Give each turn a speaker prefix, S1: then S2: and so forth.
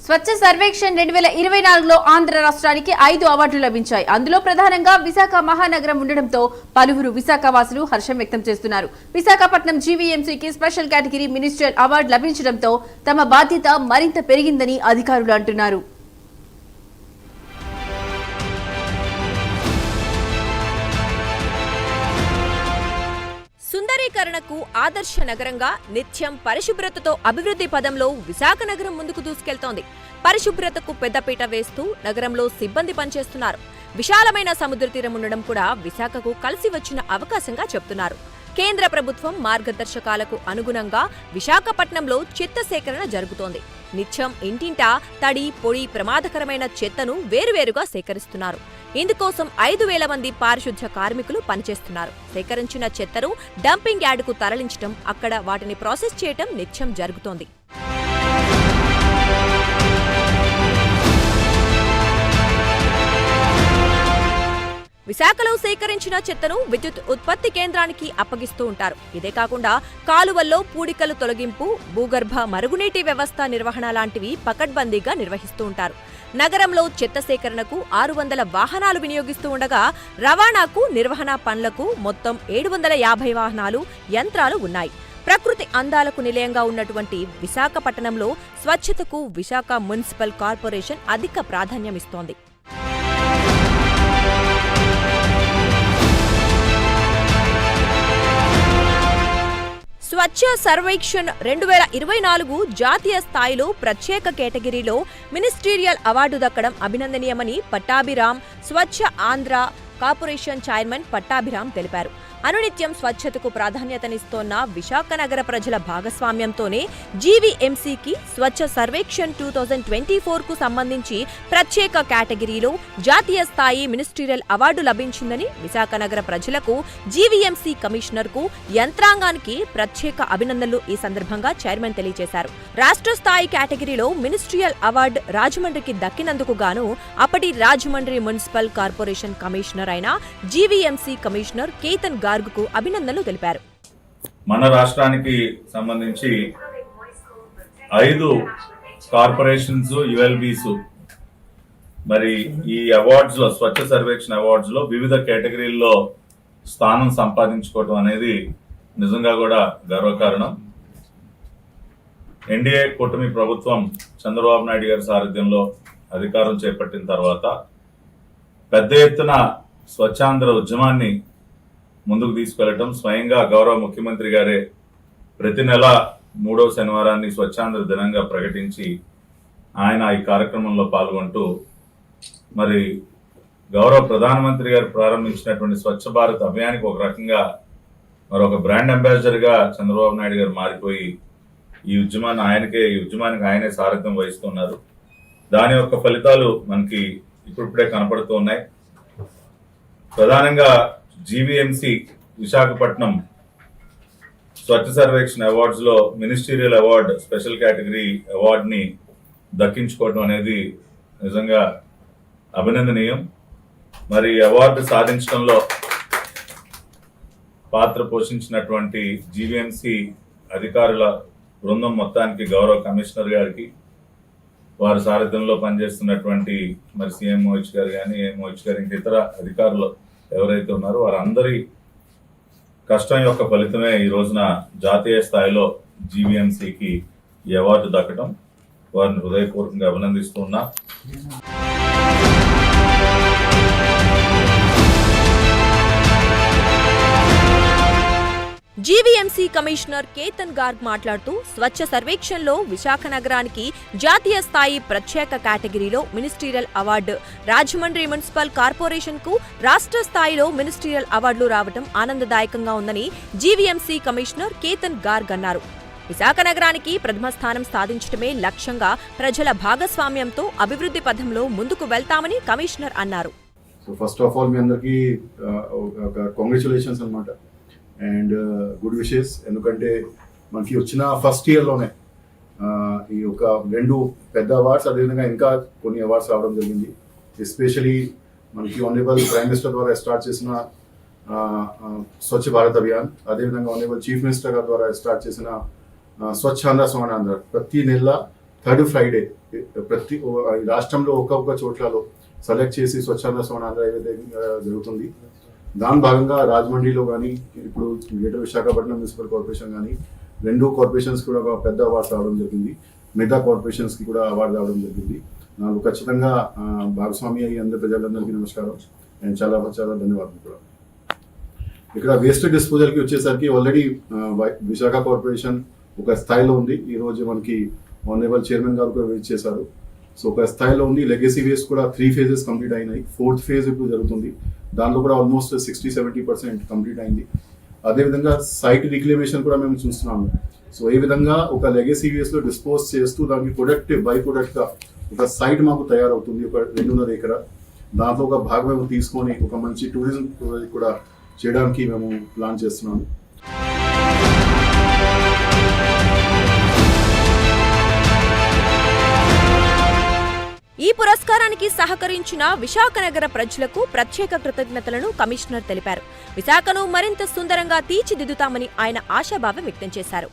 S1: స్వచ్ఛ సర్వేక్షణ్ 2024లో ఆంధ్ర రాష్ట్రానికి 5 అవార్డులు లభించాయి. అందులో ప్రధానంగా విశాఖ మహానగరం ఉండడంతో పలువురు విశాఖ వాసులు హర్షం వ్యక్తం చేస్తున్నారు. విశాఖపట్నం జీవీఎంసీకి స్పెషల్ కేటగిరీ మినిస్ట్రియల్ అవార్డు లభించడంతో తమ బాధ్యత మరింత పెరిగిందని అధికారులు అంటున్నారు.
S2: సుందరీకరణకు ఆదర్శ నగరంగా నిత్యం పరిశుభ్రతతో అభివృద్ధి పదంలో విశాఖ నగరం ముందుకు దూసుకెళ్తోంది. పరిశుభ్రతకు పెద్దపీట వేస్తూ నగరంలో సిబ్బంది పనిచేస్తున్నారు. విశాలమైన సముద్ర తీరం ఉండడం కూడా విశాఖకు కలిసి వచ్చిన అవకాశంగా చెబుతున్నారు. కేంద్ర ప్రభుత్వం మార్గదర్శకాలకు అనుగుణంగా విశాఖపట్నంలో చెత్త సేకరణ జరుగుతోంది. నిత్యం ఇంటింటా తడి, పొడి, ప్రమాదకరమైన చెత్తను వేరువేరుగా సేకరిస్తున్నారు. ఇందుకోసం 5,000 మంది పారిశుధ్య కార్మికులు పనిచేస్తున్నారు. సేకరించిన చెత్తను డంపింగ్ యార్డుకు తరలించడం, అక్కడ వాటిని ప్రాసెస్ చేయటం నిత్యం జరుగుతోంది. విశాఖలో సేకరించిన చెత్తను విద్యుత్ ఉత్పత్తి కేంద్రానికి అప్పగిస్తూ ఉంటారు. ఇదే కాకుండా కాలువల్లో పూడికలు తొలగింపు, భూగర్భ మరుగునీటి వ్యవస్థ నిర్వహణ లాంటివి పకడ్బందీగా నిర్వహిస్తూ ఉంటారు. నగరంలో చెత్త సేకరణకు 600 వాహనాలు వినియోగిస్తూ ఉండగా రవాణాకు, నిర్వహణ పనులకు మొత్తం 750 వాహనాలు, యంత్రాలు ఉన్నాయి. ప్రకృతి అందాలకు నిలయంగా ఉన్నటువంటి విశాఖపట్నంలో స్వచ్ఛతకు విశాఖ మున్సిపల్ కార్పొరేషన్ అధిక ప్రాధాన్యమిస్తోంది. స్వచ్ఛ సర్వేక్షణ్ 2024 జాతీయ స్థాయిలో ప్రత్యేక కేటగిరీలో మినిస్టీరియల్ అవార్డు దక్కడం అభినందనీయమని పట్టాభిరామ్, స్వచ్ఛ ఆంధ్ర కార్పొరేషన్ చైర్మన్ పట్టాభిరామ్ తెలిపారు. అనునిత్యం స్వచ్ఛతకు ప్రాధాన్యతనిస్తోన్న విశాఖ నగర ప్రజల భాగస్వామ్యంతోనే జీవీఎంసీకి స్వచ్ఛ సర్వేక్షణ్ 2024కు సంబంధించి ప్రత్యేక కేటగిరీలో జాతీయ స్థాయి మినిస్టీరియల్ అవార్డు లభించిందని విశాఖ నగర ప్రజలకు, జీవీఎంసీ కమిషనర్కు, యంత్రాంగానికి ప్రత్యేక అభినందనలు ఈ సందర్భంగా చైర్మన్ తెలియజేశారు. రాష్ట్ర స్థాయి కేటగిరీలో మినిస్ట్రియల్ అవార్డు రాజమండ్రికి దక్కినందుకు గాను అప్పటి రాజమండ్రి మున్సిపల్ కార్పొరేషన్ కమిషనర్ అయిన జీవీఎంసీ కమిషనర్ కేతన్ గార్గ్కు అభినందనలు తెలిపారు.
S3: మన రాష్ట్రానికి సంబంధించి 5 కార్పొరేషన్స్, యుఎల్బీస్ మరి ఈ అవార్డ్స్ లో, స్వచ్ఛ సర్వేక్షణ అవార్డ్స్ లో వివిధ కేటగిరీల్లో స్థానం సంపాదించుకోవడం అనేది నిజంగా కూడా గర్వకారణం. ఎన్డీఏ కూటమి ప్రభుత్వం చంద్రబాబు నాయుడు గారి సారథ్యంలో అధికారం చేపట్టిన తర్వాత పెద్ద ఎత్తున స్వచ్ఛాంధ్ర ఉద్యమాన్ని ముందుకు తీసుకెళ్లటం, స్వయంగా గౌరవ ముఖ్యమంత్రి గారే ప్రతి నెల 3వ శనివారాన్ని స్వచ్ఛాంధ్ర దినంగా ప్రకటించి ఆయన ఈ కార్యక్రమంలో పాల్గొంటూ మరి గౌరవ ప్రధానమంత్రి గారు ప్రారంభించినటువంటి స్వచ్ఛ భారత్ అభియానికి ఒక రకంగా మరొక బ్రాండ్ అంబాసిడర్ గా చంద్రబాబు నాయుడు గారు మారిపోయి ఈ ఉద్యమానికి ఆయనే సారథ్యం వహిస్తున్నారు. దాని యొక్క ఫలితాలు మనకి ఇప్పుడిప్పుడే కనపడుతూ ఉన్నాయి. ప్రధానంగా జీవీఎంసీ విశాఖపట్నం స్వచ్ఛ సర్వేక్షణ అవార్డ్స్ లో మినిస్టీరియల్ అవార్డు, స్పెషల్ కేటగిరీ అవార్డుని దక్కించుకోవడం అనేది నిజంగా అభినందనీయం. మరి అవార్డు సాధించడంలో పాత్ర పోషించినటువంటి జీవీఎంసీ అధికారుల బృందం మొత్తానికి, గౌరవ కమిషనర్ గారికి, వారి సారథ్యంలో పనిచేస్తున్నటువంటి మరి సీఎంఓహెచ్ గారు కానీ, ఏఎంఓహెచ్ గారు, ఇంక ఇతర అధికారులు ఎవరైతే ఉన్నారో వారందరి కష్టం యొక్క ఫలితమే ఈ రోజున జాతీయ స్థాయిలో జీవీఎంసీకి ఈ అవార్డు దక్కడం. వారిని హృదయపూర్వకంగా అభినందిస్తున్నా.
S2: జీవీఎంసీ కమిషనర్ కేతన్ గార్గ్ మాట్లాడుతూ స్వచ్ఛ సర్వేక్షణలో విశాఖ నగరానికి జాతీయ స్థాయి ప్రత్యేక కేటగిరీలో ministerial award, Rajahmundry municipal corporation కు రాష్ట్ర స్థాయిలో మినిస్టీరియల్ అవార్డులు రావడం ఆనందదాయకంగా ఉందని జీవీఎంసీ కమిషనర్ కేతన్ గార్గ్ అన్నారు. విశాఖ నగరానికి ప్రథమ స్థానం సాధించడమే లక్ష్యంగా ప్రజల భాగస్వామ్యంతో అభివృద్ధి పథంలో ముందుకు వెళ్తామని కమిషనర్ అన్నారు.
S4: ఫస్ట్ ఆఫ్ ఆల్ మీ అందరికీ కంగ్రాచులేషన్స్ అన్నమాట అండ్ గుడ్ విషెస్. ఎందుకంటే మనకి వచ్చిన ఫస్ట్ ఇయర్లోనే ఈ ఒక 2 పెద్ద అవార్డ్స్, అదేవిధంగా ఇంకా కొన్ని అవార్డ్స్ రావడం జరిగింది. ఎస్పెషలీ మనకి ఆనరబుల్ ప్రైమ్ మినిస్టర్ ద్వారా స్టార్ట్ చేసిన స్వచ్ఛ భారత్ అభియాన్, అదేవిధంగా ఆనరబుల్ చీఫ్ మినిస్టర్ గారి ద్వారా స్టార్ట్ చేసిన స్వచ్ఛాంధ్ర స్వర్ణాంధ్ర, ప్రతి నెల థర్డ్ ఫ్రైడే ప్రతి ఈ రాష్ట్రంలో ఒక్కొక్క చోట్లలో సెలెక్ట్ చేసి స్వచ్ఛంద సోనాలు ఏదైతే జరుగుతుంది. దాని భాగంగా రాజమండ్రిలో కానీ ఇప్పుడు గ్రేటర్ విశాఖపట్నం మున్సిపల్ కార్పొరేషన్ కానీ 2 కార్పొరేషన్స్ కూడా ఒక పెద్ద అవార్డ్స్ రావడం జరిగింది. మిగతా కార్పొరేషన్స్ కి కూడా అవార్డు రావడం జరిగింది. నాకు ఖచ్చితంగా భాగస్వామి అయ్యి అందరి ప్రజలందరికీ నమస్కారం అండ్ చాలా చాలా ధన్యవాదాలు కూడా. ఇక్కడ వేస్ట్ డిస్పోజల్ కి వచ్చేసరికి ఆల్రెడీ విశాఖ కార్పొరేషన్ ఒక స్థాయిలో ఉంది. ఈ రోజు మనకి ఆనరబుల్ చైర్మన్ గారు కూడా విజిట్ చేశారు. సో ఒక స్థాయిలో ఉంది. లెగసీ వేస్ట్ కూడా 3 phases కంప్లీట్ అయినాయి. 4th phase ఇప్పుడు జరుగుతుంది. దాంట్లో కూడా ఆల్మోస్ట్ 60-70% కంప్లీట్ అయింది. అదేవిధంగా సైట్ రిక్లమేషన్ కూడా మేము చూస్తున్నాము. సో ఈ విధంగా ఒక లెగసీ వేస్ట్ లో డిస్పోజ్ చేస్తూ దానికి ప్రొడక్టివ్ బై ప్రొడక్ట్ గా ఒక సైట్ మాకు తయారవుతుంది. ఒక 2.5 ఎకరా దాంట్లో ఒక భాగం మేము తీసుకొని ఒక మంచి టూరిజం కూడా చేయడానికి మేము ప్లాన్ చేస్తున్నాము.
S2: ఈ పురస్కారానికి సహకరించిన విశాఖ నగర ప్రజలకు ప్రత్యేక కృతజ్ఞతలను కమిషనర్ తెలిపారు. విశాఖను మరింత సుందరంగా తీర్చిదిద్దుతామని ఆయన ఆశాభావం వ్యక్తం చేశారు.